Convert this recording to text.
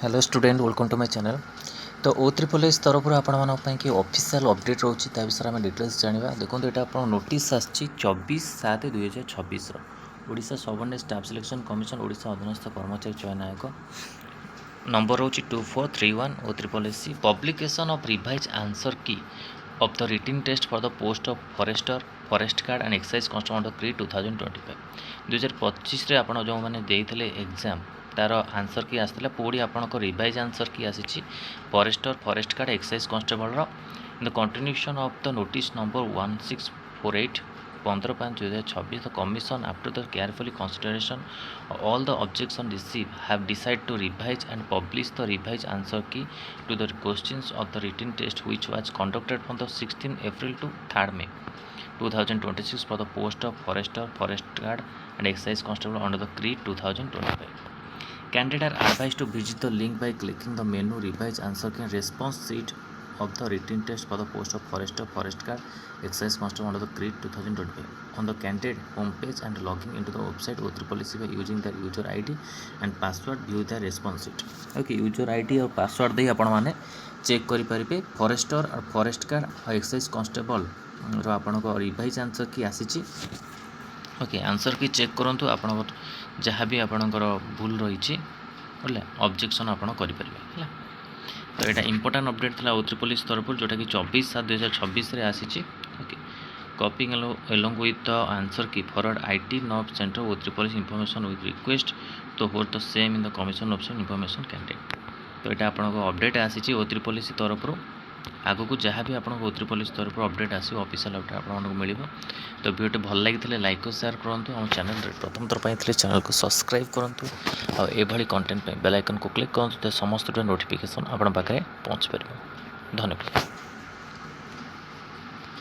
Hello student welcome to my channel. तो O triple S तरफ आपंकी official update रोचे ता विषय में डिटेल्स जाना। देखो यहाँ आप नोटिस आसी 24/7/2026 Odisha subordinate staff selection commission Odisha अधीनस्थ कर्मचारी चयन आयोग नंबर रोच 2431 O triple S publication of revise answer key of the written test for the post of forester forest guard and excise constable क्री 2025 2025 आप जो मैंने देते एग्जाम तार आंसर की आसाला पूरी आपंक रिवाइज आंसर की आसी forester forest guard excise constable in the continuation of the notice number 1648 15/5/2026 the commission after the carefully consideration of all the objection received have decided to revise and publish the revised answer key to the questions of the written test which was conducted from the 16th April to 3rd May 2026 for the post of forester forest guard and exercise constable under the creed 2025. Candidates are advised to visit the link by clicking the menu revise answer key and response sheet of the written test for the post of forester forest guard exercise constable under the creed 2025 on the candidate homepage and logging into the website OCCC by using their user ID and password view their response sheet. Okay, user ID और password दे आपण माने check करि परिबे forester और forest guard और excise constable रो आपनको revise answer की आसीची। Okay, answer की check करूँ आप जहाँ भी आपणकर भूल रही ऑब्जेक्शन आप करें। तो यहाँ इंपोर्टां अपडेट था ओ ट्रिपल एस तरफ जोटा कि 24/7/2026 आसी। Okay, copying along with the answer key forward IT nob centre O triple S information with request to होर the same in the commission option information candidate. तो यहाँ आपको अपडेट आसी ओ ट्रिपल एस तरफ आगक जहाँ भी आपको ओ ट्रिपल एस तरफ अपडेट आसो ऑफिशियल अपडेट आपको मिल। तो वीडियो भल लगी लाइक और शेयर करूँ। आम चैनल प्रथम थर पर चैनल को सब्सक्राइब करूँ और ये कंटेंट बेल आइकन को क्लिक करूँ समस्त नोटिफिकेशन आप पाखे पहुँच पार। धन्यवाद।